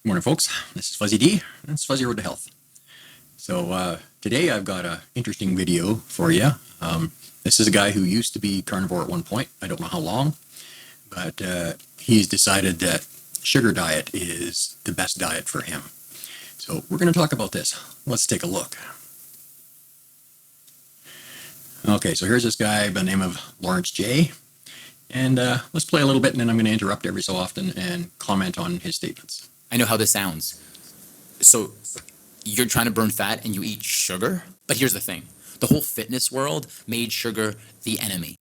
Good morning, folks. This is Fuzzy D, and it's Fuzzy Road to Health. So today I've got an interesting video for you. This is a guy who used to be carnivore at one point. I don't know how long, but he's decided that sugar diet is the best diet for him. So we're going to talk about this. Let's take a look. Okay, so here's this guy by the name of Lawrence J. And let's play a little bit, and then I'm going to interrupt every so often and comment on his statements. I know how this sounds. So you're trying to burn fat and you eat sugar? But here's the thing. The whole fitness world made sugar the enemy.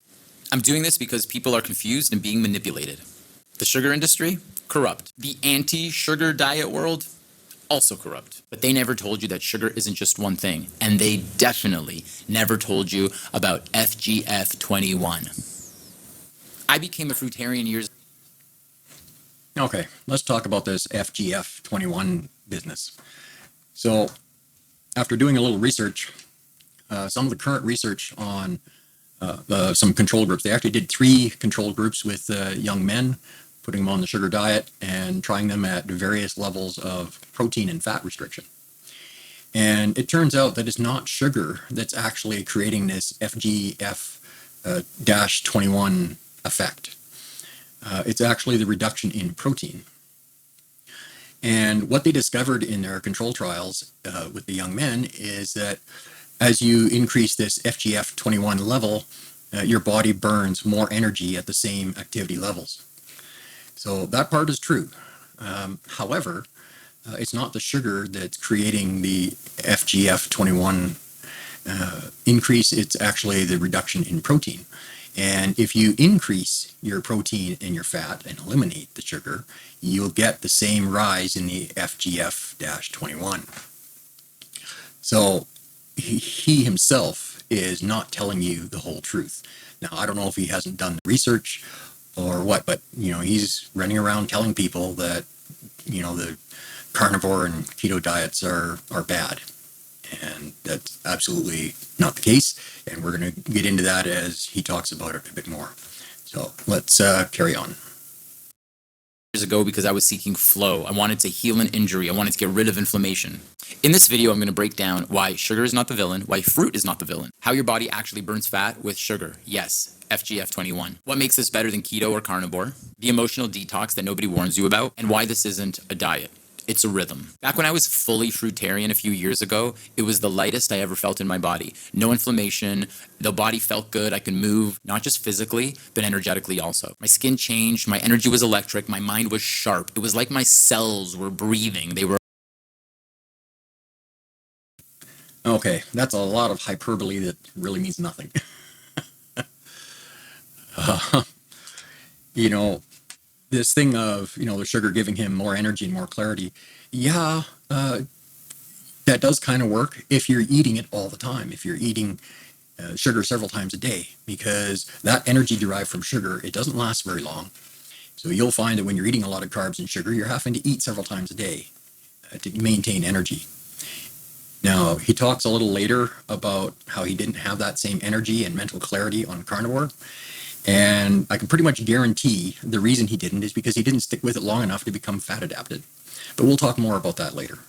I'm doing this because people are confused and being manipulated. The sugar industry, corrupt. The anti-sugar diet world, also corrupt. But they never told you that sugar isn't just one thing. And they definitely never told you about FGF21. I became a fruitarian years. Okay, let's talk about this FGF21 business. So, after doing a little research, some of the current research on some control groups, they actually did 3 control groups with young men, putting them on the sugar diet and trying them at various levels of protein and fat restriction. And it turns out that it's not sugar that's actually creating this FGF-21 effect. It's actually the reduction in protein. And what they discovered in their control trials with the young men is that as you increase this FGF21 level, your body burns more energy at the same activity levels. So that part is true. However, it's not the sugar that's creating the FGF21 increase, it's actually the reduction in protein. And if you increase your protein and your fat and eliminate the sugar, you'll get the same rise in the FGF-21. So he himself is not telling you the whole truth. Now, I don't know if he hasn't done the research or what, but he's running around telling people that the carnivore and keto diets are bad. And that's absolutely not the case. And we're going to get into that as he talks about it a bit more. So let's carry on. Years ago because I was seeking flow. I wanted to heal an injury. I wanted to get rid of inflammation. In this video, I'm going to break down why sugar is not the villain, why fruit is not the villain, how your body actually burns fat with sugar. Yes, FGF21. What makes this better than keto or carnivore, the emotional detox that nobody warns you about, and why this isn't a diet. It's a rhythm. Back when I was fully fruitarian a few years ago, it was the lightest I ever felt in my body. No inflammation, the body felt good, I could move, not just physically, but energetically also. My skin changed, my energy was electric, my mind was sharp. It was like my cells were breathing, they were... Okay, that's a lot of hyperbole that really means nothing. This thing of, the sugar giving him more energy and more clarity, that does kind of work if you're eating it all the time, if you're eating sugar several times a day, because that energy derived from sugar, it doesn't last very long. So you'll find that when you're eating a lot of carbs and sugar, you're having to eat several times a day to maintain energy. Now, he talks a little later about how he didn't have that same energy and mental clarity on carnivore. And I can pretty much guarantee the reason he didn't is because he didn't stick with it long enough to become fat adapted. But we'll talk more about that later.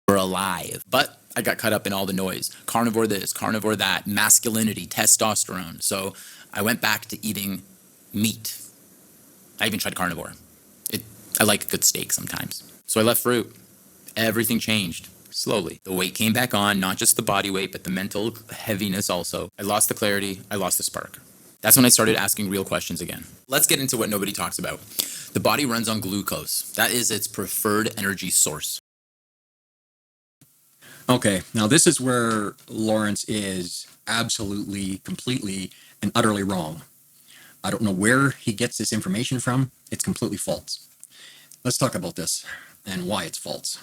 We're alive. But I got caught up in all the noise. Carnivore this, carnivore that, masculinity, testosterone. So I went back to eating meat. I even tried carnivore. I like a good steak sometimes. So I left fruit. Everything changed. Slowly. The weight came back on, not just the body weight, but the mental heaviness also. I lost the clarity, I lost the spark. That's when I started asking real questions again. Let's get into what nobody talks about. The body runs on glucose. That is its preferred energy source. Okay, now this is where Lawrence is absolutely, completely, and utterly wrong. I don't know where he gets this information from. It's completely false. Let's talk about this and why it's false.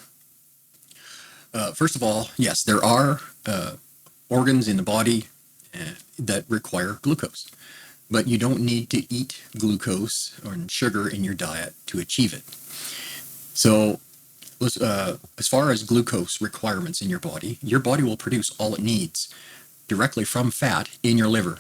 First of all, yes, there are organs in the body that require glucose, but you don't need to eat glucose or sugar in your diet to achieve it. So as far as glucose requirements in your body will produce all it needs directly from fat in your liver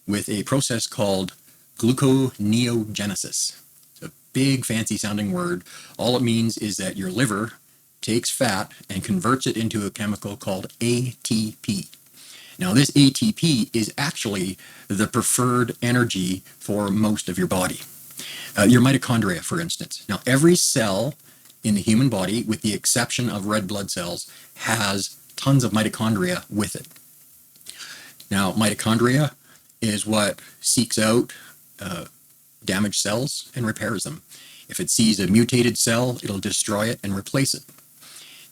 with a process called gluconeogenesis. So big fancy sounding word. All it means is that your liver takes fat and converts it into a chemical called ATP. Now, this ATP is actually the preferred energy for most of your body. Your mitochondria, for instance. Now, every cell in the human body, with the exception of red blood cells, has tons of mitochondria with it. Now, mitochondria is what seeks out damaged cells and repairs them. If it sees a mutated cell, it'll destroy it and replace it.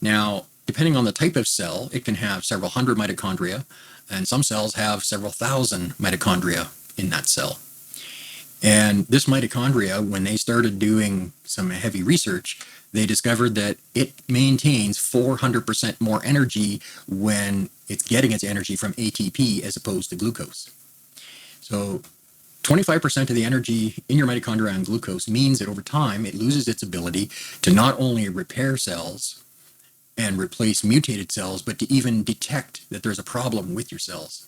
Now, depending on the type of cell, it can have several hundred mitochondria, and some cells have several thousand mitochondria in that cell. And this mitochondria, when they started doing some heavy research, they discovered that it maintains 400% more energy when it's getting its energy from ATP as opposed to glucose. So 25% of the energy in your mitochondria on glucose means that over time it loses its ability to not only repair cells and replace mutated cells, but to even detect that there's a problem with your cells.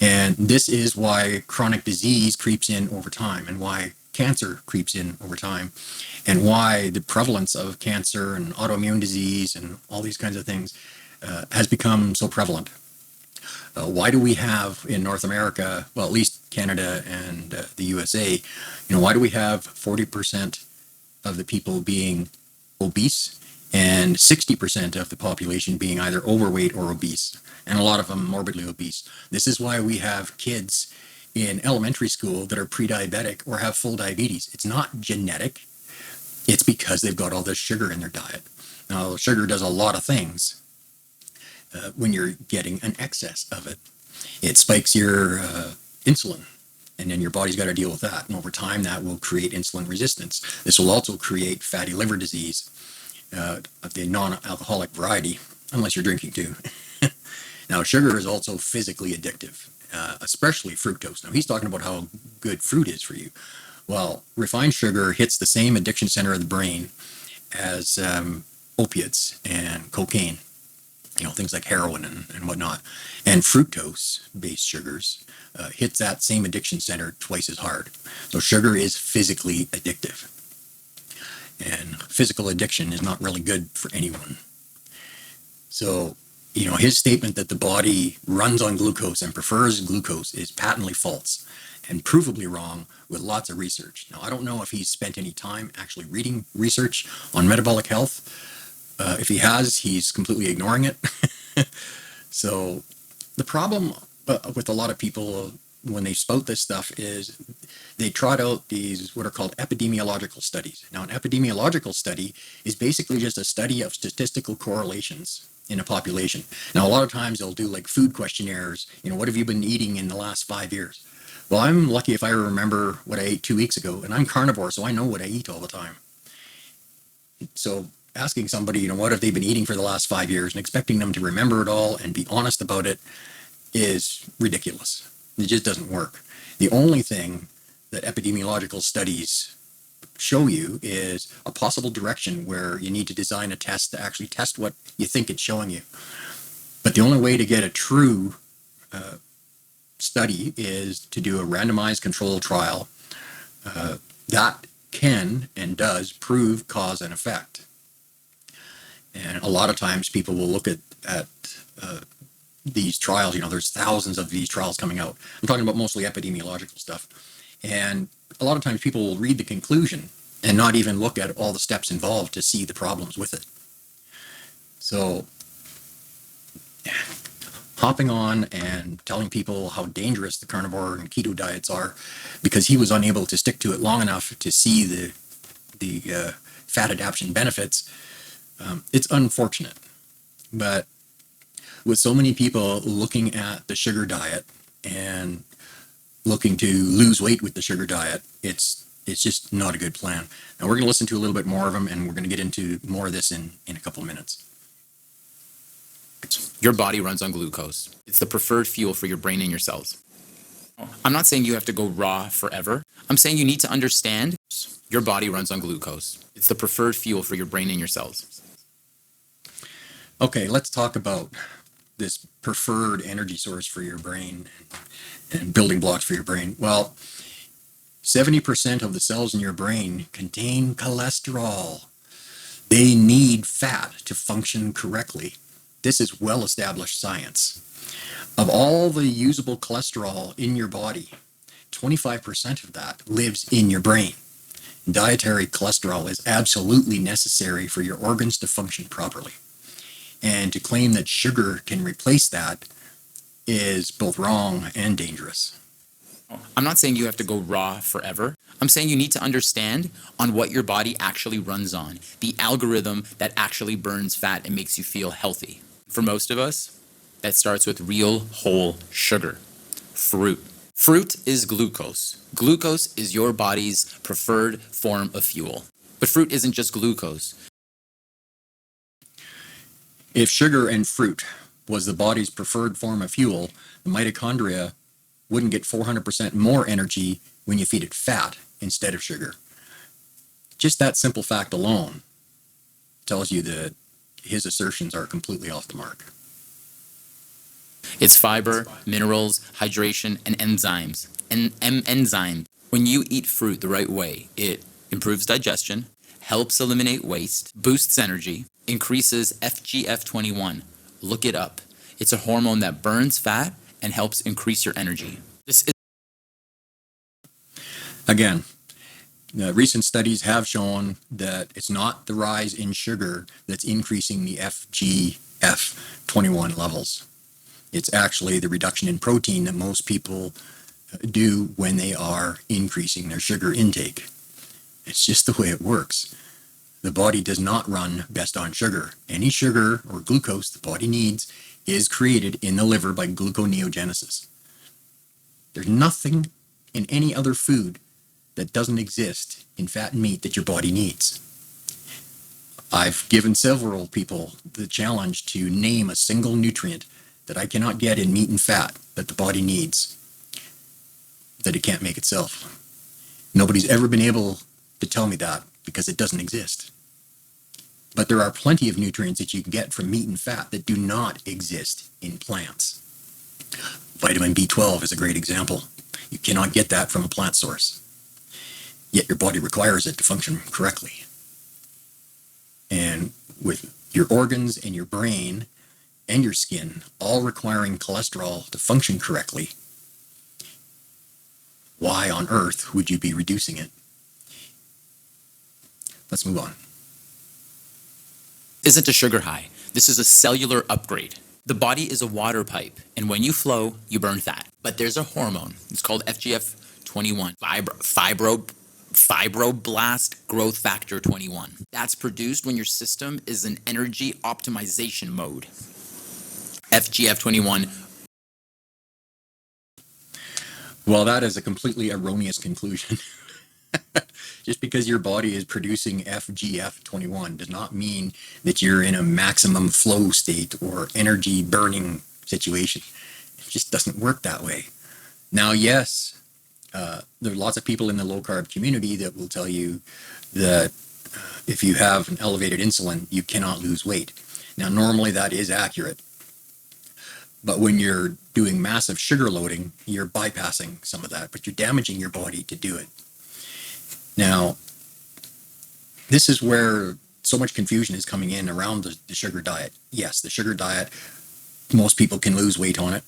And this is why chronic disease creeps in over time, and why cancer creeps in over time, and why the prevalence of cancer and autoimmune disease and all these kinds of things has become so prevalent. Why do we have in North America, well, at least Canada and the USA, why do we have 40% of the people being obese and 60% of the population being either overweight or obese, and a lot of them morbidly obese? This is why we have kids in elementary school that are pre-diabetic or have full diabetes. It's not genetic. It's because they've got all this sugar in their diet. Now, sugar does a lot of things when you're getting an excess of it. It spikes your insulin, and then your body's got to deal with that. And over time, that will create insulin resistance. This will also create fatty liver disease of the non-alcoholic variety, unless you're drinking too. Now, sugar is also physically addictive, especially fructose. Now, he's talking about how good fruit is for you. Well, refined sugar hits the same addiction center of the brain as opiates and cocaine, things like heroin and whatnot. And fructose-based sugars hits that same addiction center twice as hard. So sugar is physically addictive. And physical addiction is not really good for anyone. So, his statement that the body runs on glucose and prefers glucose is patently false and provably wrong with lots of research. Now, I don't know if he's spent any time actually reading research on metabolic health. If he has, he's completely ignoring it. So the problem with a lot of people when they spout this stuff is they trot out these what are called epidemiological studies. Now, an epidemiological study is basically just a study of statistical correlations in a population. Now, a lot of times they'll do like food questionnaires. What have you been eating in the last 5 years? Well, I'm lucky if I remember what I ate 2 weeks ago, and I'm carnivore, so I know what I eat all the time. So asking somebody, what have they been eating for the last 5 years and expecting them to remember it all and be honest about it is ridiculous. It just doesn't work. The only thing that epidemiological studies show you is a possible direction where you need to design a test to actually test what you think it's showing you. But the only way to get a true study is to do a randomized controlled trial that can and does prove cause and effect. And a lot of times people will look at these trials. There's thousands of these trials coming out. I'm talking about mostly epidemiological stuff. And a lot of times people will read the conclusion and not even look at all the steps involved to see the problems with it. So hopping on and telling people how dangerous the carnivore and keto diets are because he was unable to stick to it long enough to see the fat adaptation benefits, it's unfortunate. But with so many people looking at the sugar diet and looking to lose weight with the sugar diet, it's just not a good plan. Now, we're going to listen to a little bit more of them, and we're going to get into more of this in a couple of minutes. Your body runs on glucose. It's the preferred fuel for your brain and your cells. I'm not saying you have to go raw forever. I'm saying you need to understand your body runs on glucose. It's the preferred fuel for your brain and your cells. Okay, let's talk about this preferred energy source for your brain and building blocks for your brain. Well, 70% of the cells in your brain contain cholesterol. They need fat to function correctly. This is well-established science. Of all the usable cholesterol in your body, 25% of that lives in your brain. Dietary cholesterol is absolutely necessary for your organs to function properly. And to claim that sugar can replace that is both wrong and dangerous. I'm not saying you have to go raw forever. I'm saying you need to understand on what your body actually runs on, the algorithm that actually burns fat and makes you feel healthy. For most of us, that starts with real whole sugar, fruit. Fruit is glucose. Glucose is your body's preferred form of fuel. But fruit isn't just glucose. If sugar and fruit was the body's preferred form of fuel, the mitochondria wouldn't get 400% more energy when you feed it fat instead of sugar. Just that simple fact alone tells you that his assertions are completely off the mark. It's fiber, minerals, hydration, and enzymes. Enzyme. When you eat fruit the right way, it improves digestion, helps eliminate waste, boosts energy, increases FGF21. Look it up. It's a hormone that burns fat and helps increase your energy. Again, recent studies have shown that it's not the rise in sugar that's increasing the FGF21 levels. It's actually the reduction in protein that most people do when they are increasing their sugar intake. It's just the way it works. The body does not run best on sugar. Any sugar or glucose the body needs is created in the liver by gluconeogenesis. There's nothing in any other food that doesn't exist in fat and meat that your body needs. I've given several people the challenge to name a single nutrient that I cannot get in meat and fat that the body needs, that it can't make itself. Nobody's ever been able to tell me that because it doesn't exist. But there are plenty of nutrients that you can get from meat and fat that do not exist in plants. Vitamin B12 is a great example. You cannot get that from a plant source. Yet your body requires it to function correctly. And with your organs and your brain and your skin all requiring cholesterol to function correctly, why on earth would you be reducing it? Let's move on. Isn't a sugar high. This is a cellular upgrade. The body is a water pipe, and when you flow, you burn fat. But there's a hormone. It's called FGF21, fibroblast growth factor 21. That's produced when your system is in energy optimization mode. FGF21. Well, that is a completely erroneous conclusion. Just because your body is producing FGF21 does not mean that you're in a maximum flow state or energy burning situation. It just doesn't work that way. Now, yes, there are lots of people in the low carb community that will tell you that if you have an elevated insulin, you cannot lose weight. Now, normally that is accurate. But when you're doing massive sugar loading, you're bypassing some of that, but you're damaging your body to do it. Now, this is where so much confusion is coming in around the sugar diet. Yes, the sugar diet, most people can lose weight on it,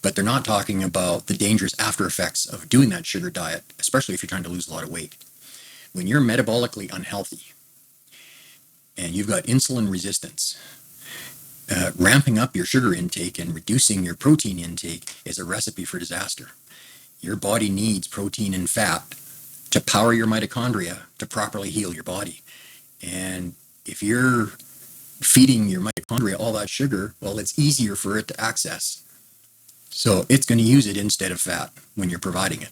but they're not talking about the dangerous after effects of doing that sugar diet, especially if you're trying to lose a lot of weight. When you're metabolically unhealthy and you've got insulin resistance, ramping up your sugar intake and reducing your protein intake is a recipe for disaster. Your body needs protein and fat to power your mitochondria to properly heal your body. And if you're feeding your mitochondria all that sugar, well, it's easier for it to access. So it's going to use it instead of fat when you're providing it.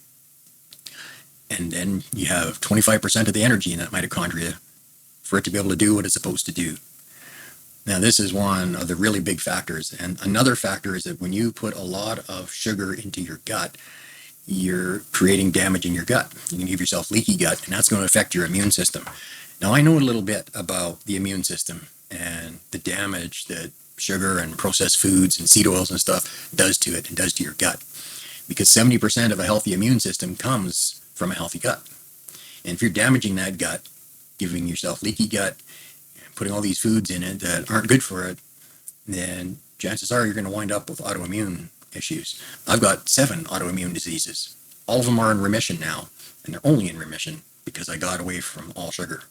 And then you have 25% of the energy in that mitochondria for it to be able to do what it's supposed to do. Now, this is one of the really big factors. And another factor is that when you put a lot of sugar into your gut, you're creating damage in your gut. You can give yourself leaky gut, and that's going to affect your immune system. Now, I know a little bit about the immune system and the damage that sugar and processed foods and seed oils and stuff does to it and does to your gut. Because 70% of a healthy immune system comes from a healthy gut. And if you're damaging that gut, giving yourself leaky gut, putting all these foods in it that aren't good for it, then chances are you're going to wind up with autoimmune issues. I've got 7 autoimmune diseases. All of them are in remission now, and they're only in remission because I got away from all sugar.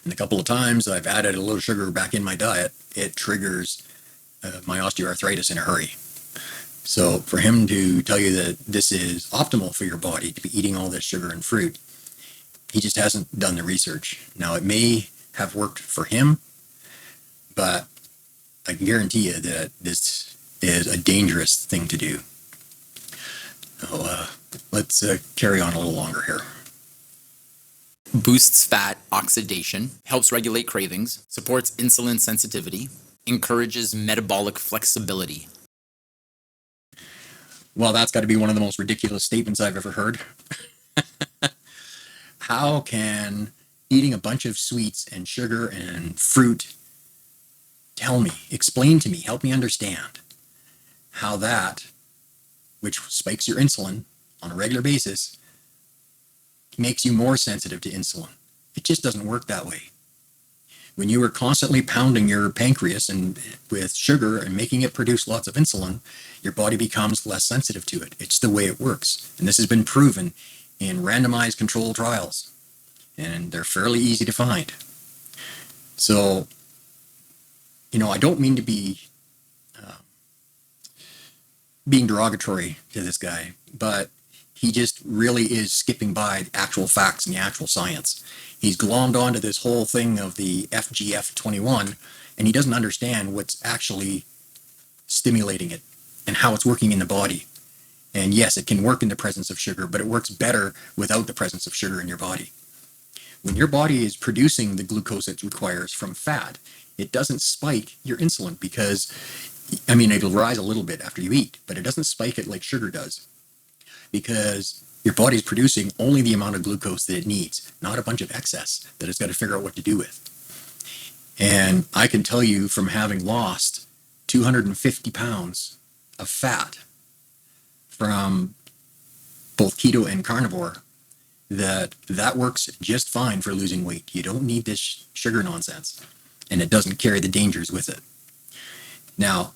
And a couple of times I've added a little sugar back in my diet, it triggers my osteoarthritis in a hurry. So for him to tell you that this is optimal for your body to be eating all this sugar and fruit, he just hasn't done the research. Now, it may have worked for him, but I can guarantee you that this is a dangerous thing to do. So let's carry on a little longer here. Boosts fat oxidation, helps regulate cravings, supports insulin sensitivity, encourages metabolic flexibility. Well, that's got to be one of the most ridiculous statements I've ever heard. How can eating a bunch of sweets and sugar and fruit tell me, explain to me, help me understand how that, which spikes your insulin on a regular basis, makes you more sensitive to insulin? It just doesn't work that way. When you are constantly pounding your pancreas and with sugar and making it produce lots of insulin, your body becomes less sensitive to it. It's the way it works. And this has been proven in randomized controlled trials. And they're fairly easy to find. So, I don't mean to be being derogatory to this guy, but he just really is skipping by the actual facts and the actual science. He's glommed onto this whole thing of the FGF21, and he doesn't understand what's actually stimulating it and how it's working in the body. And yes, it can work in the presence of sugar, but it works better without the presence of sugar in your body. When your body is producing the glucose it requires from fat, it doesn't spike your insulin because, it'll rise a little bit after you eat, but it doesn't spike it like sugar does because your body's producing only the amount of glucose that it needs, not a bunch of excess that it's got to figure out what to do with. And I can tell you from having lost 250 pounds of fat from both keto and carnivore, that works just fine for losing weight. You don't need this sugar nonsense, and it doesn't carry the dangers with it. Now,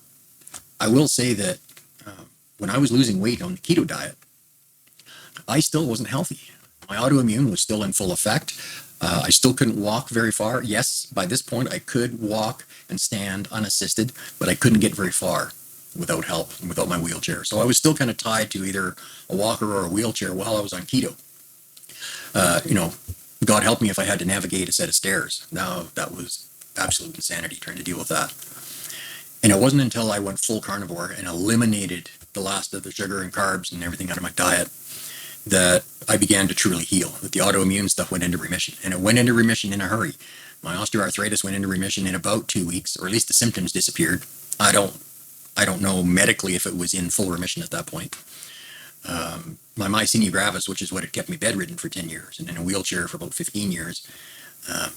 I will say that when I was losing weight on the keto diet, I still wasn't healthy. My autoimmune was still in full effect. I still couldn't walk very far. Yes, by this point, I could walk and stand unassisted, but I couldn't get very far without help and without my wheelchair. So I was still kind of tied to either a walker or a wheelchair while I was on keto. God help me if I had to navigate a set of stairs. Now, that was absolute insanity trying to deal with that. And it wasn't until I went full carnivore and eliminated the last of the sugar and carbs and everything out of my diet that I began to truly heal, that the autoimmune stuff went into remission. And it went into remission in a hurry. My osteoarthritis went into remission in about 2 weeks, or at least the symptoms disappeared. I don't know medically if it was in full remission at that point. My myasthenia gravis, which is what had kept me bedridden for 10 years and in a wheelchair for about 15 years,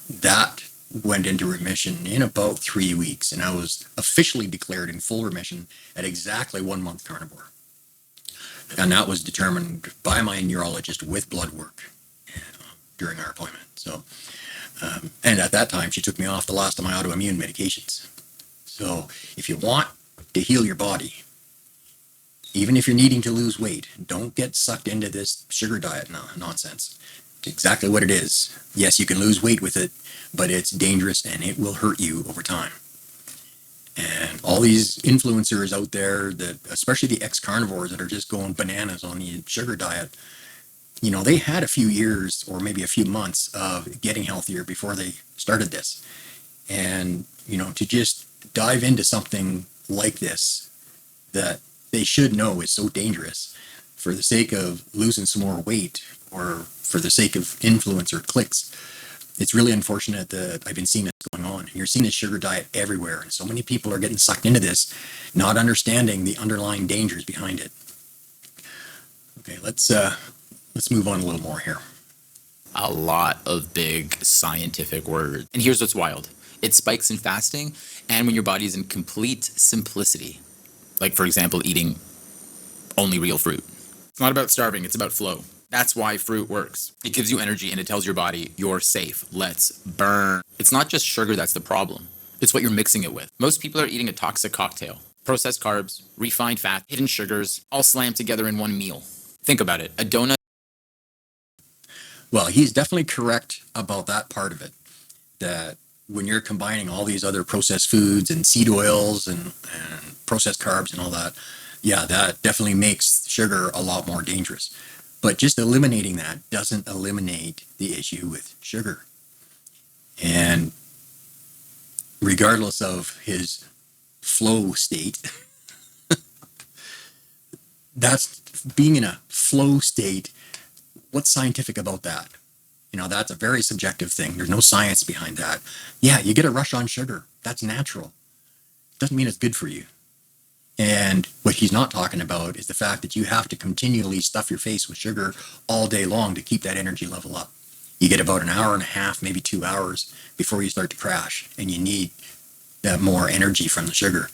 that went into remission in about 3 weeks. And I was officially declared in full remission at exactly 1 month carnivore. And that was determined by my neurologist with blood work during our appointment. So, and at that time, she took me off the last of my autoimmune medications. So if you want to heal your body, even if you're needing to lose weight, don't get sucked into this sugar diet nonsense. It's exactly what it is. Yes, you can lose weight with it, but it's dangerous and it will hurt you over time. And all these influencers out there, that especially the ex-carnivores that are just going bananas on the sugar diet, they had a few years or maybe a few months of getting healthier before they started this. And, to just dive into something like this that they should know is so dangerous for the sake of losing some more weight or for the sake of influencer clicks, it's really unfortunate that I've been seeing this going on. You're seeing this sugar diet everywhere, and so many people are getting sucked into this, not understanding the underlying dangers behind it. Okay, let's move on a little more here. A lot of big scientific words. And here's what's wild. It spikes in fasting and when your body is in complete simplicity. Like, for example, eating only real fruit. It's not about starving, it's about flow. That's why fruit works. It gives you energy and it tells your body, you're safe. Let's burn. It's not just sugar that's the problem. It's what you're mixing it with. Most people are eating a toxic cocktail. Processed carbs, refined fat, hidden sugars, all slammed together in one meal. Think about it. A donut. Well, he's definitely correct about that part of it. That when you're combining all these other processed foods and seed oils and processed carbs and all that, yeah, that definitely makes sugar a lot more dangerous. But just eliminating that doesn't eliminate the issue with sugar. And regardless of his flow state, that's being in a flow state. What's scientific about that? That's a very subjective thing. There's no science behind that. Yeah, you get a rush on sugar. That's natural. Doesn't mean it's good for you. And what he's not talking about is the fact that you have to continually stuff your face with sugar all day long to keep that energy level up. You get about an hour and a half, maybe 2 hours before you start to crash, and you need that more energy from the sugar.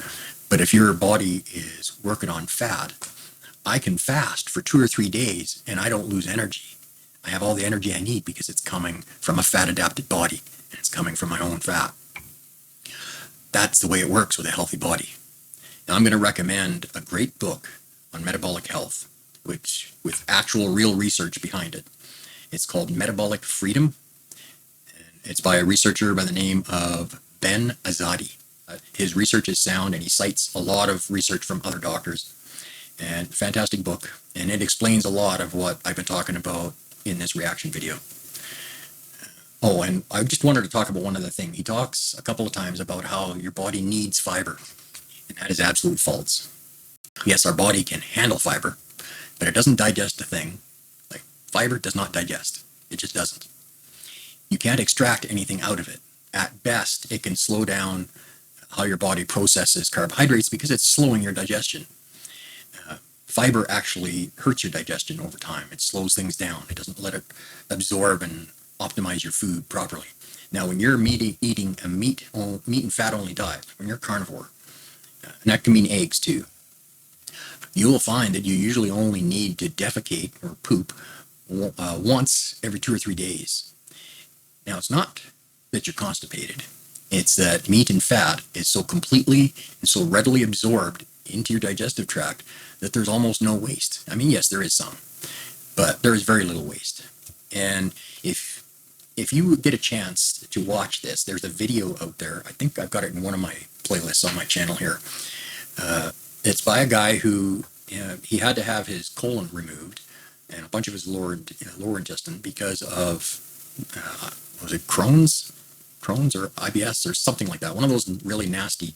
But if your body is working on fat, I can fast for 2 or 3 days and I don't lose energy. I have all the energy I need because it's coming from a fat adapted body and it's coming from my own fat. That's the way it works with a healthy body. Now I'm going to recommend a great book on metabolic health, which with actual real research behind it. It's called Metabolic Freedom. And it's by a researcher by the name of Ben Azadi. His research is sound and he cites a lot of research from other doctors. And fantastic book. And it explains a lot of what I've been talking about in this reaction video. Oh, and I just wanted to talk about one other thing. He talks a couple of times about how your body needs fiber. And that is absolute false. Yes, our body can handle fiber, but it doesn't digest a thing. Like fiber does not digest. It just doesn't. You can't extract anything out of it. At best, it can slow down how your body processes carbohydrates because it's slowing your digestion. Fiber actually hurts your digestion over time. It slows things down. It doesn't let it absorb and optimize your food properly. Now, when you're eating a meat and fat only diet, when you're carnivore, and that can mean eggs too, you will find that you usually only need to defecate or poop once every 2 or 3 days. Now, it's not that you're constipated. It's that meat and fat is so completely and so readily absorbed into your digestive tract that there's almost no waste. I mean, yes, there is some, but there is very little waste. And if you get a chance to watch this, there's a video out there. I think I've got it in one of my playlists on my channel here. It's by a guy who he had to have his colon removed and a bunch of his lower intestine because of was it Crohn's or IBS or something like that. One of those really nasty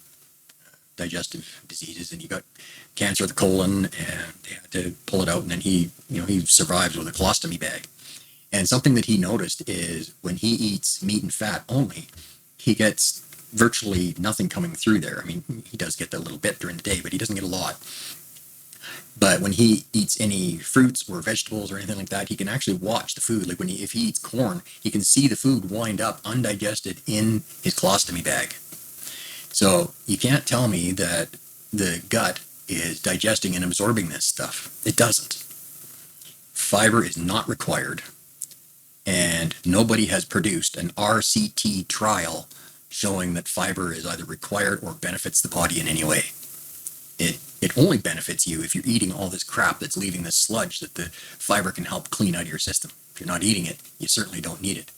digestive diseases, and he got cancer of the colon and they had to pull it out, and then he survives with a colostomy bag. And something that he noticed is when he eats meat and fat only, he gets virtually nothing coming through there. I mean, he does get that little bit during the day, but he doesn't get a lot. But when he eats any fruits or vegetables or anything like that, he can actually watch the food. Like if he eats corn, he can see the food wind up undigested in his colostomy bag. So you can't tell me that the gut is digesting and absorbing this stuff. It doesn't. Fiber is not required. And nobody has produced an RCT trial showing that fiber is either required or benefits the body in any way. It only benefits you if you're eating all this crap that's leaving this sludge that the fiber can help clean out of your system. If you're not eating it, you certainly don't need it.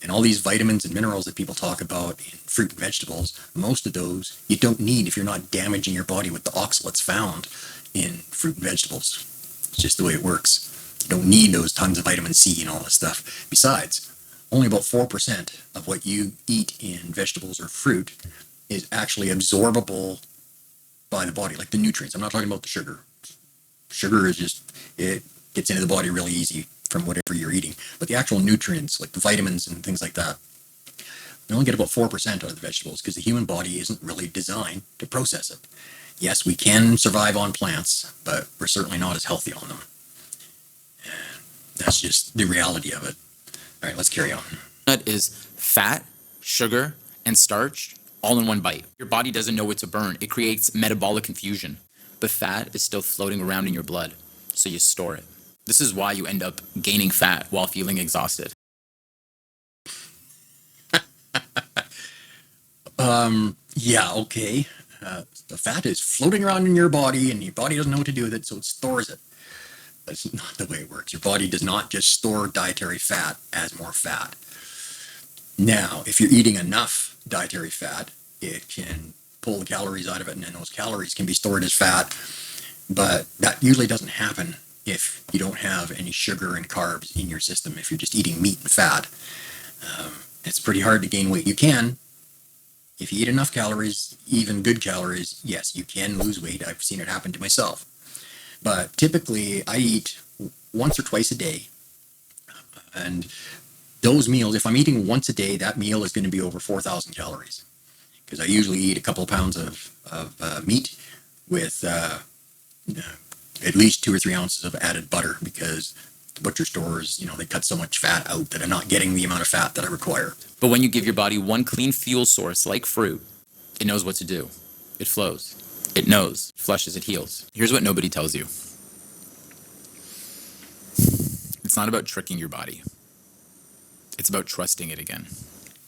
And all these vitamins and minerals that people talk about in fruit and vegetables, most of those you don't need if you're not damaging your body with the oxalates found in fruit and vegetables. It's just the way it works. You don't need those tons of vitamin C and all this stuff. Besides, only about 4% of what you eat in vegetables or fruit is actually absorbable by the body, like the nutrients. I'm not talking about the sugar. Sugar is just, it gets into the body really easy from whatever you're eating. But the actual nutrients, like the vitamins and things like that, we only get about 4% out of the vegetables because the human body isn't really designed to process it. Yes, we can survive on plants, but we're certainly not as healthy on them. And that's just the reality of it. All right, let's carry on. Nut is fat, sugar, and starch all in one bite. Your body doesn't know what to burn. It creates metabolic confusion. But fat is still floating around in your blood, so you store it. This is why you end up gaining fat while feeling exhausted. Yeah, okay. The fat is floating around in your body, and your body doesn't know what to do with it, so it stores it. That's not the way it works. Your body does not just store dietary fat as more fat. Now, if you're eating enough dietary fat, it can pull the calories out of it, and then those calories can be stored as fat. But that usually doesn't happen if you don't have any sugar and carbs in your system. If you're just eating meat and fat, it's pretty hard to gain weight. You can, if you eat enough calories, even good calories, yes, you can lose weight. I've seen it happen to myself. But typically, I eat once or twice a day. And those meals, if I'm eating once a day, that meal is going to be over 4,000 calories. Because I usually eat a couple of pounds of meat with at least 2 or 3 ounces of added butter, because the butcher stores, they cut so much fat out that I'm not getting the amount of fat that I require. But when you give your body one clean fuel source like fruit, it knows what to do. It flows. It knows. It flushes. It heals. Here's what nobody tells you. It's not about tricking your body. It's about trusting it again.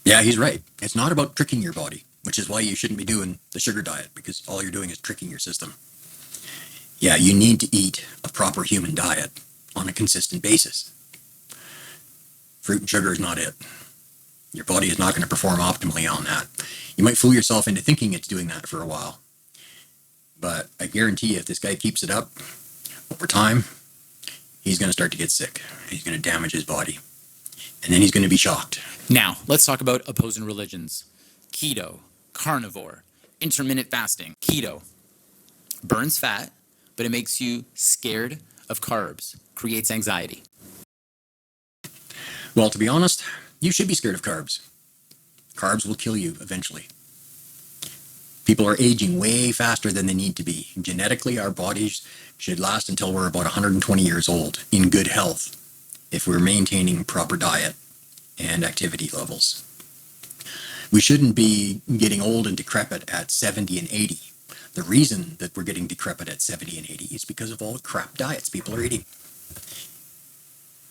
Yeah, he's right. It's not about tricking your body, which is why you shouldn't be doing the sugar diet, because all you're doing is tricking your system. Yeah, you need to eat a proper human diet on a consistent basis. Fruit and sugar is not it. Your body is not going to perform optimally on that. You might fool yourself into thinking it's doing that for a while. But I guarantee you, if this guy keeps it up over time, he's going to start to get sick. He's going to damage his body. And then he's going to be shocked. Now, let's talk about opposing religions. Keto, carnivore, intermittent fasting. Keto burns fat, but it makes you scared of carbs, creates anxiety. Well, to be honest, you should be scared of carbs. Carbs will kill you eventually. People are aging way faster than they need to be. Genetically, our bodies should last until we're about 120 years old in good health if we're maintaining proper diet and activity levels. We shouldn't be getting old and decrepit at 70 and 80. The reason that we're getting decrepit at 70 and 80 is because of all the crap diets people are eating.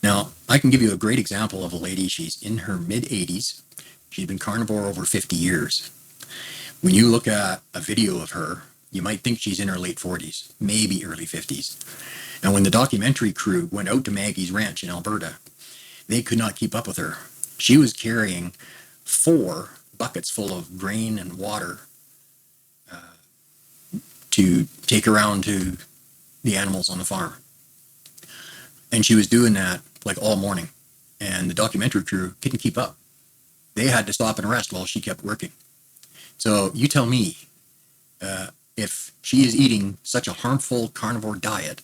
Now, I can give you a great example of a lady. She's in her mid-80s. She's been carnivore over 50 years. When you look at a video of her, you might think she's in her late 40s, maybe early 50s. And when the documentary crew went out to Maggie's ranch in Alberta, they could not keep up with her. She was carrying 4 buckets full of grain and water to take around to the animals on the farm. And she was doing that like all morning. And the documentary crew couldn't keep up. They had to stop and rest while she kept working. So you tell me, if she is eating such a harmful carnivore diet,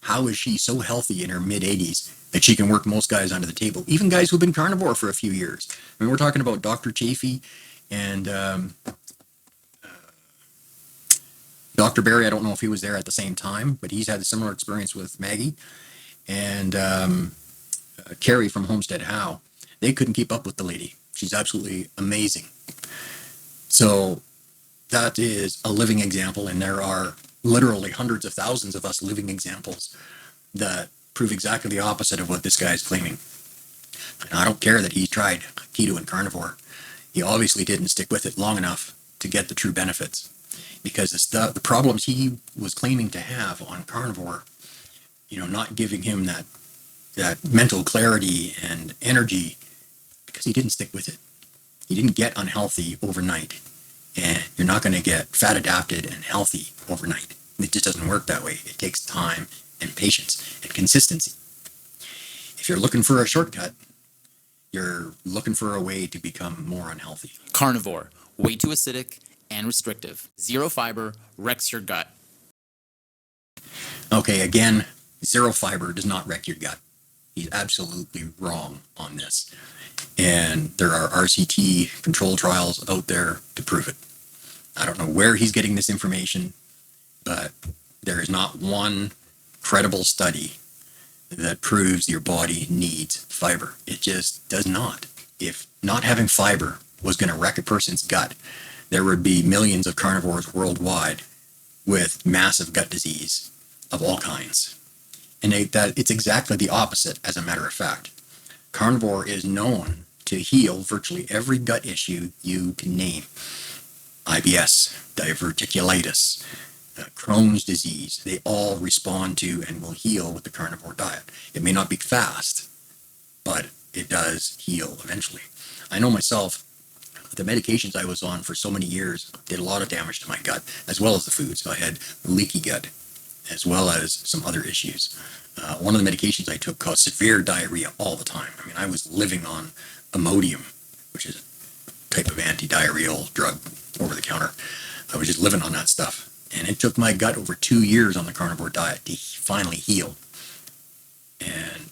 how is she so healthy in her mid-80s that she can work most guys under the table, even guys who've been carnivore for a few years? I mean, we're talking about Dr. Chafee and Dr. Barry. I don't know if he was there at the same time, but he's had a similar experience with Maggie. And Carrie from Homestead How. They couldn't keep up with the lady. She's absolutely amazing. So that is a living example, and there are literally hundreds of thousands of us living examples that prove exactly the opposite of what this guy is claiming. And I don't care that he tried keto and carnivore. He obviously didn't stick with it long enough to get the true benefits, because the problems he was claiming to have on carnivore, not giving him that mental clarity and energy, because he didn't stick with it. He didn't get unhealthy overnight, and you're not going to get fat adapted and healthy overnight. It just doesn't work that way. It takes time and patience and consistency. If you're looking for a shortcut, you're looking for a way to become more unhealthy. Carnivore, way too acidic and restrictive. Zero fiber, wrecks your gut. Okay, again, zero fiber does not wreck your gut. He's absolutely wrong on this. And there are RCT control trials out there to prove it. I don't know where he's getting this information, but there is not one credible study that proves your body needs fiber. It just does not. If not having fiber was going to wreck a person's gut, there would be millions of carnivores worldwide with massive gut disease of all kinds. And that it's exactly the opposite, as a matter of fact. Carnivore is known to heal virtually every gut issue you can name. IBS, diverticulitis, Crohn's disease, they all respond to and will heal with the carnivore diet. It may not be fast, but it does heal eventually. I know myself, the medications I was on for so many years did a lot of damage to my gut, as well as the foods. I had leaky gut, as well as some other issues. One of the medications I took caused severe diarrhea all the time. I mean, I was living on Imodium, which is a type of anti-diarrheal drug over the counter. I was just living on that stuff. And it took my gut over 2 years on the carnivore diet to finally heal. And,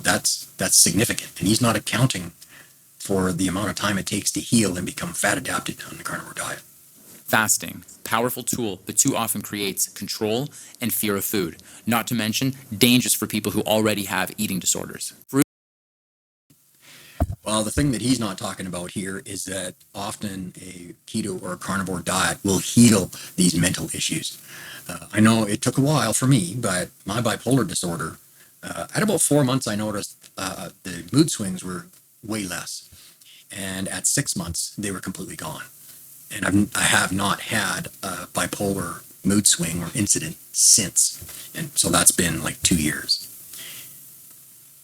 that's significant. And he's not accounting for the amount of time it takes to heal and become fat adapted on the carnivore diet. Fasting, powerful tool, but too often creates control and fear of food, not to mention dangerous for people who already have eating disorders. Well, the thing that he's not talking about here is that often a keto or a carnivore diet will heal these mental issues. I know it took a while for me, but my bipolar disorder, at about 4 months, I noticed the mood swings were way less. And at 6 months, they were completely gone. And I have not had a bipolar mood swing or incident since. And so that's been like 2 years.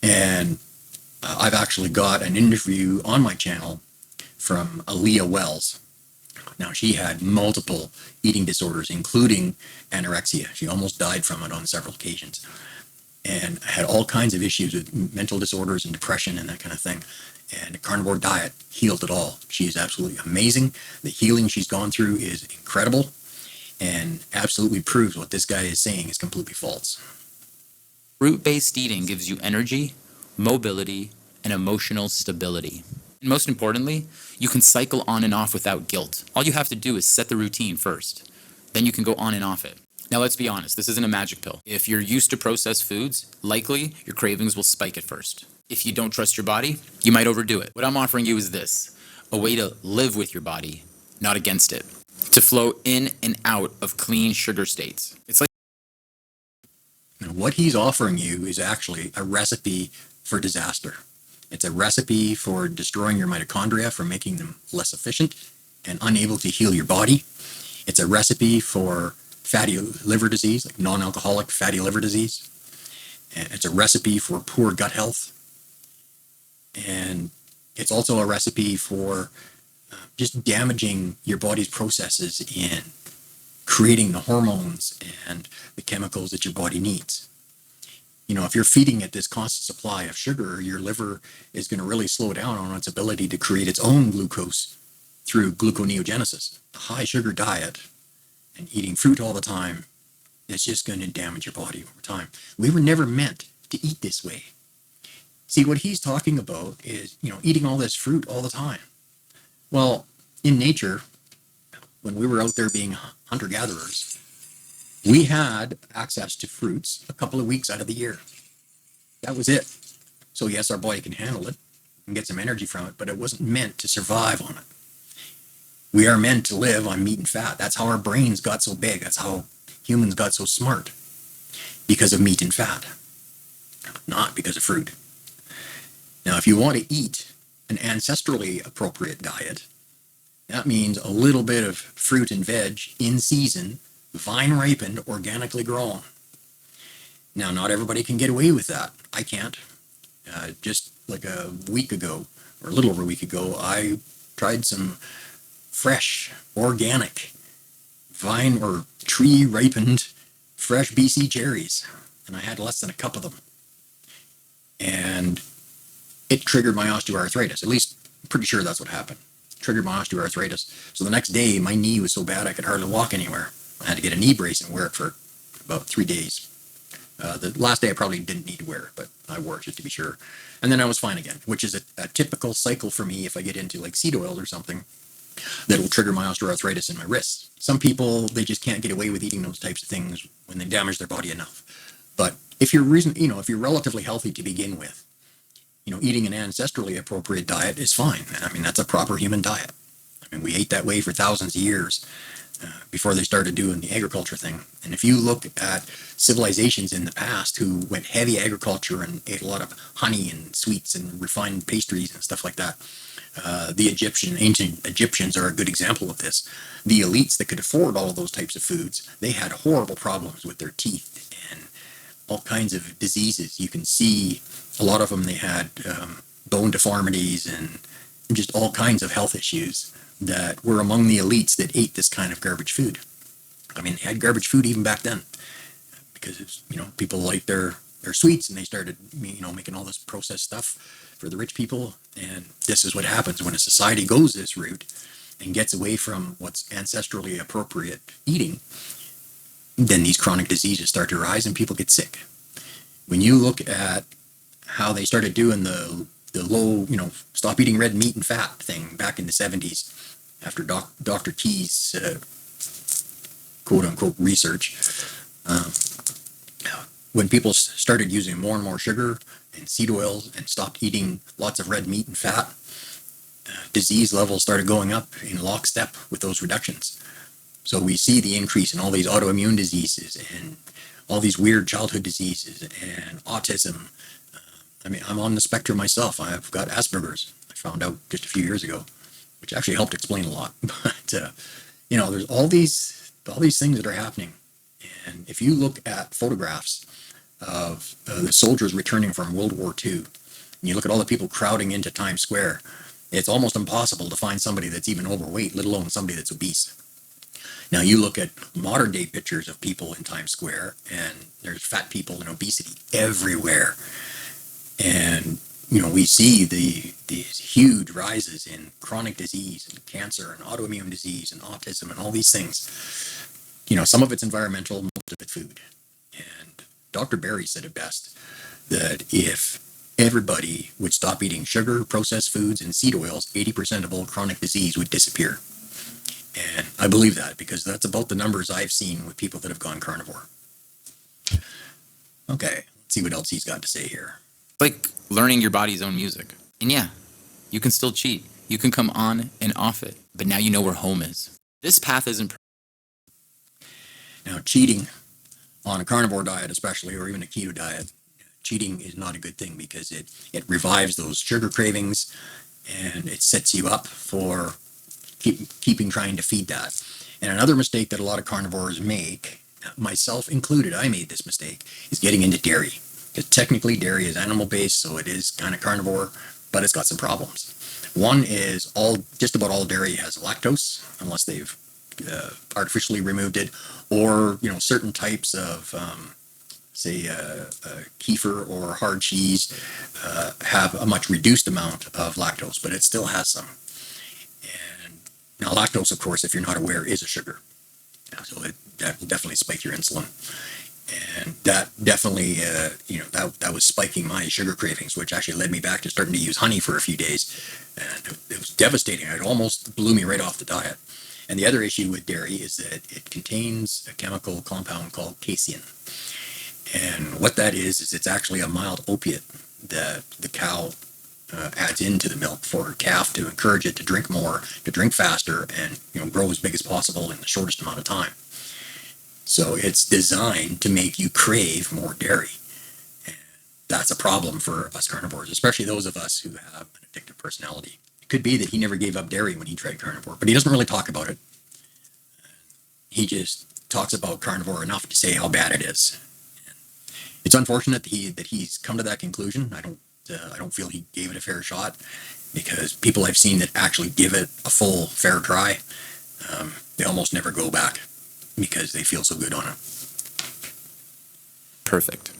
And I've actually got an interview on my channel from Aaliyah Wells. Now, she had multiple eating disorders, including anorexia. She almost died from it on several occasions. And had all kinds of issues with mental disorders and depression and that kind of thing. And the carnivore diet healed it all. She is absolutely amazing. The healing she's gone through is incredible and absolutely proves what this guy is saying is completely false. Fruit-based eating gives you energy, mobility, and emotional stability. And most importantly, you can cycle on and off without guilt. All you have to do is set the routine first. Then you can go on and off it. Now, let's be honest, this isn't a magic pill. If you're used to processed foods, likely your cravings will spike at first. If you don't trust your body, you might overdo it. What I'm offering you is this: a way to live with your body, not against it. To flow in and out of clean sugar states. It's like Now, what he's offering you is actually a recipe for disaster. It's a recipe for destroying your mitochondria, for making them less efficient and unable to heal your body. It's a recipe for fatty liver disease, like non-alcoholic fatty liver disease. And it's a recipe for poor gut health. And it's also a recipe for just damaging your body's processes in creating the hormones and the chemicals that your body needs. If you're feeding it this constant supply of sugar, your liver is going to really slow down on its ability to create its own glucose through gluconeogenesis. A high sugar diet and eating fruit all the time is just going to damage your body over time. We were never meant to eat this way. See, what he's talking about is, eating all this fruit all the time. Well, in nature, when we were out there being hunter-gatherers, we had access to fruits a couple of weeks out of the year. That was it. So yes, our body can handle it and get some energy from it, but it wasn't meant to survive on it. We are meant to live on meat and fat. That's how our brains got so big. That's how humans got so smart, because of meat and fat, not because of fruit. Now, if you want to eat an ancestrally appropriate diet, that means a little bit of fruit and veg in season, vine ripened, organically grown. Now, not everybody can get away with that. I can't. Just like a week ago, or a little over a week ago, I tried some fresh, organic, vine or tree ripened, fresh BC cherries, and I had less than a cup of them. And it triggered my osteoarthritis. At least, I'm pretty sure that's what happened. It triggered my osteoarthritis. So the next day, my knee was so bad I could hardly walk anywhere. I had to get a knee brace and wear it for about 3 days. The last day I probably didn't need to wear it, but I wore it just to be sure. And then I was fine again, which is a typical cycle for me if I get into like seed oil or something that will trigger my osteoarthritis in my wrists. Some people, they just can't get away with eating those types of things when they damage their body enough. But if you're if you're relatively healthy to begin with, eating an ancestrally appropriate diet is fine. I mean, that's a proper human diet. And we ate that way for thousands of years before they started doing the agriculture thing. And if you look at civilizations in the past who went heavy agriculture and ate a lot of honey and sweets and refined pastries and stuff like that, the ancient Egyptians are a good example of this. The elites that could afford all of those types of foods, they had horrible problems with their teeth and all kinds of diseases. You can see a lot of them, they had bone deformities and just all kinds of health issues that were among the elites that ate this kind of garbage food. I mean, they had garbage food even back then because it's, people liked their sweets, and they started making all this processed stuff for the rich people. And this is what happens when a society goes this route and gets away from what's ancestrally appropriate eating. Then these chronic diseases start to rise and people get sick. When you look at how they started doing the low, stop eating red meat and fat thing back in the 70s after Dr. Key's quote unquote research, when people started using more and more sugar and seed oils and stopped eating lots of red meat and fat, disease levels started going up in lockstep with those reductions. So we see the increase in all these autoimmune diseases and all these weird childhood diseases and autism. I mean, I'm on the spectrum myself. I've got Asperger's. I found out just a few years ago, which actually helped explain a lot. But there's all these things that are happening. And if you look at photographs of the soldiers returning from World War II, and you look at all the people crowding into Times Square, it's almost impossible to find somebody that's even overweight, let alone somebody that's obese. Now you look at modern day pictures of people in Times Square, and there's fat people and obesity everywhere. And we see these huge rises in chronic disease and cancer and autoimmune disease and autism and all these things. Some of it's environmental, most of it's food. And Dr. Berry said it best, that if everybody would stop eating sugar, processed foods, and seed oils, 80% of all chronic disease would disappear. And I believe that because that's about the numbers I've seen with people that have gone carnivore. Okay, let's see what else he's got to say here. Like learning your body's own music. And yeah, you can still cheat. You can come on and off it, but now you know where home is. This path isn't. Now, cheating on a carnivore diet, especially, or even a keto diet, cheating is not a good thing because it revives those sugar cravings and it sets you up for keeping trying to feed that. And another mistake that a lot of carnivores make, myself included, I made this mistake, is getting into dairy. Because technically dairy is animal-based, so it is kind of carnivore, but it's got some problems. One is just about all dairy has lactose, unless they've artificially removed it, or certain types of say kefir or hard cheese have a much reduced amount of lactose, but it still has some. And now lactose, of course, if you're not aware, is a sugar, so that will definitely spike your insulin. And that definitely, that was spiking my sugar cravings, which actually led me back to starting to use honey for a few days. And it was devastating. It almost blew me right off the diet. And the other issue with dairy is that it contains a chemical compound called casein. And what that is it's actually a mild opiate that the cow adds into the milk for her calf to encourage it to drink more, to drink faster, and grow as big as possible in the shortest amount of time. So it's designed to make you crave more dairy. And that's a problem for us carnivores, especially those of us who have an addictive personality. It could be that he never gave up dairy when he tried carnivore, but he doesn't really talk about it. He just talks about carnivore enough to say how bad it is. And it's unfortunate that he's come to that conclusion. I don't feel he gave it a fair shot, because people I've seen that actually give it a full fair try, they almost never go back, because they feel so good on it. Perfect.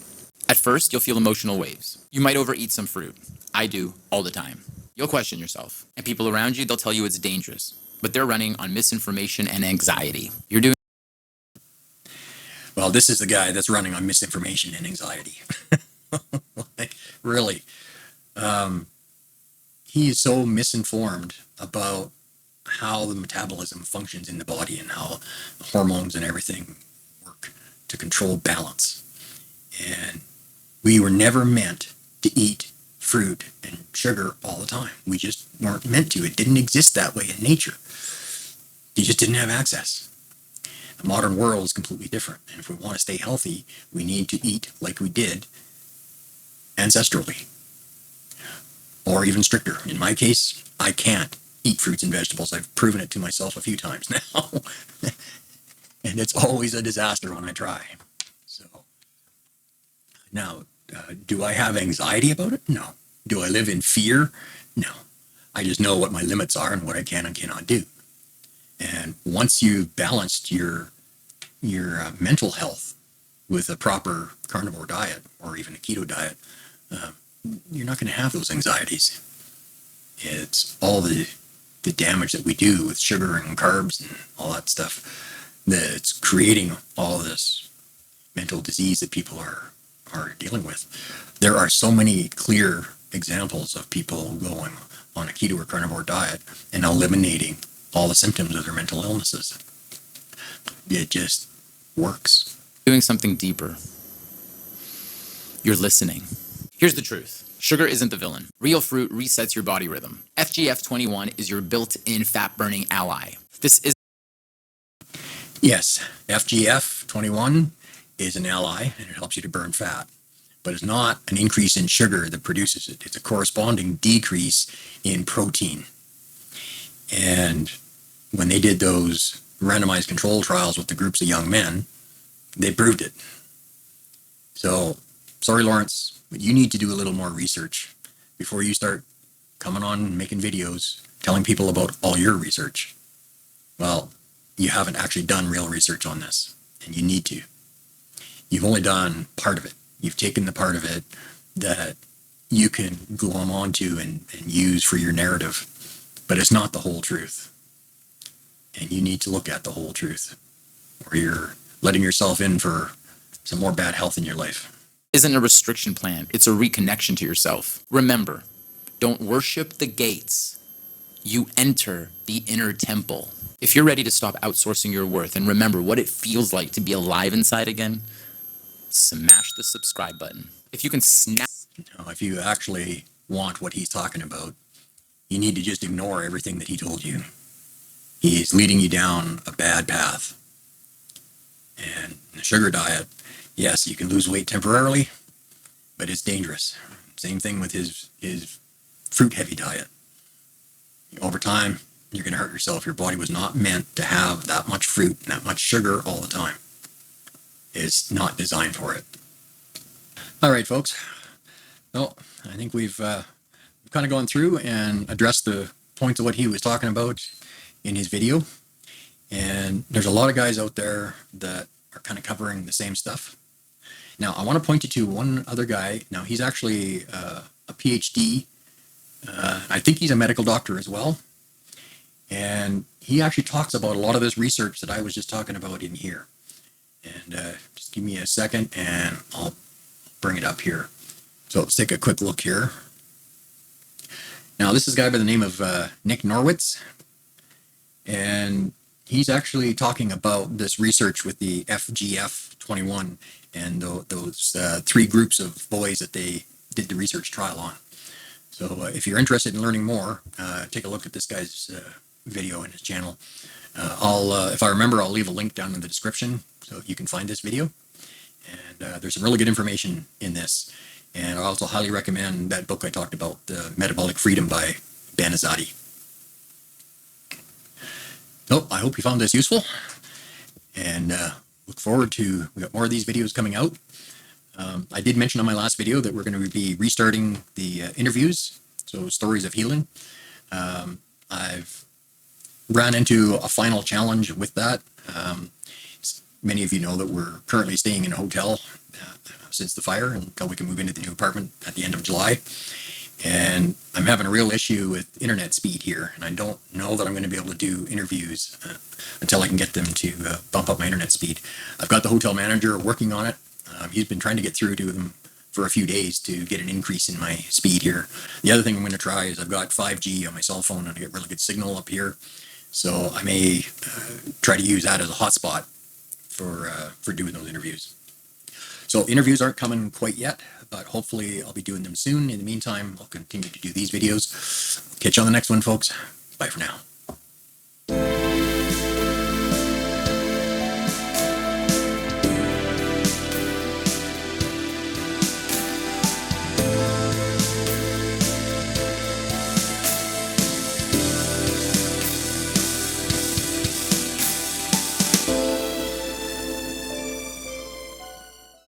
At first, you'll feel emotional waves. You might overeat some fruit. I do all the time. You'll question yourself. And people around you, they'll tell you it's dangerous. But they're running on misinformation and anxiety. You're doing... Well, this is the guy that's running on misinformation and anxiety. Like, really. He is so misinformed about how the metabolism functions in the body and how the hormones and everything work to control balance. And we were never meant to eat fruit and sugar all the time. We just weren't meant to. It didn't exist that way in nature. You just didn't have access. The modern world is completely different. And if we want to stay healthy, we need to eat like we did ancestrally. Or even stricter. In my case, I can't eat fruits and vegetables. I've proven it to myself a few times now. And it's always a disaster when I try. So now, do I have anxiety about it? No. Do I live in fear? No. I just know what my limits are and what I can and cannot do. And once you've balanced your mental health with a proper carnivore diet or even a keto diet, you're not going to have those anxieties. It's all the damage that we do with sugar and carbs and all that stuff that's creating all this mental disease that people are dealing with. There are so many clear examples of people going on a keto or carnivore diet and eliminating all the symptoms of their mental illnesses. It just works. Doing something deeper. You're listening. Here's the truth. Sugar isn't the villain. Real fruit resets your body rhythm. FGF21 is your built-in fat-burning ally. This is... Yes, FGF21 is an ally and it helps you to burn fat. But it's not an increase in sugar that produces it. It's a corresponding decrease in protein. And when they did those randomized control trials with the groups of young men, they proved it. So, sorry, Lawrence, but you need to do a little more research before you start coming on and making videos telling people about all your research. Well, you haven't actually done real research on this, and you need to. You've only done part of it. You've taken the part of it that you can glom onto and use for your narrative, but it's not the whole truth. And you need to look at the whole truth, or you're letting yourself in for some more bad health in your life. Isn't a restriction plan. It's a reconnection to yourself. Remember, don't worship the gates. You enter the inner temple. If you're ready to stop outsourcing your worth and remember what it feels like to be alive inside again, smash the subscribe button. If you can snap... Now, if you actually want what he's talking about, you need to just ignore everything that he told you. He's leading you down a bad path. And the sugar diet, yes, you can lose weight temporarily, but it's dangerous. Same thing with his fruit-heavy diet. Over time, you're going to hurt yourself. Your body was not meant to have that much fruit and that much sugar all the time. It's not designed for it. All right, folks. Well, I think we've kind of gone through and addressed the points of what he was talking about in his video. And there's a lot of guys out there that are kind of covering the same stuff. Now, I want to point you to one other guy. Now, he's actually a PhD. I think he's a medical doctor as well. And he actually talks about a lot of this research that I was just talking about in here. And just give me a second and I'll bring it up here. So let's take a quick look here. Now, this is a guy by the name of Nick Norwitz. And he's actually talking about this research with the FGF21 and those three groups of boys that they did the research trial on. So if you're interested in learning more, take a look at this guy's video in his channel. If I remember, I'll leave a link down in the description so you can find this video. And there's some really good information in this. And I also highly recommend that book I talked about, Metabolic Freedom by Ben Azadi. So I hope you found this useful. And look forward to, we got more of these videos coming out. I did mention on my last video that we're going to be restarting the interviews, so stories of healing. I've ran into a final challenge with that. Many of you know that we're currently staying in a hotel since the fire until we can move into the new apartment at the end of July. And I'm having a real issue with internet speed here, and I don't know that I'm going to be able to do interviews until I can get them to bump up my internet speed. I've got the hotel manager working on it. He's been trying to get through to them for a few days to get an increase in my speed here. The other thing I'm going to try is I've got 5G on my cell phone and I get really good signal up here. So I may try to use that as a hotspot for doing those interviews. So interviews aren't coming quite yet, but hopefully I'll be doing them soon. In the meantime, I'll continue to do these videos. Catch you on the next one, folks. Bye for now.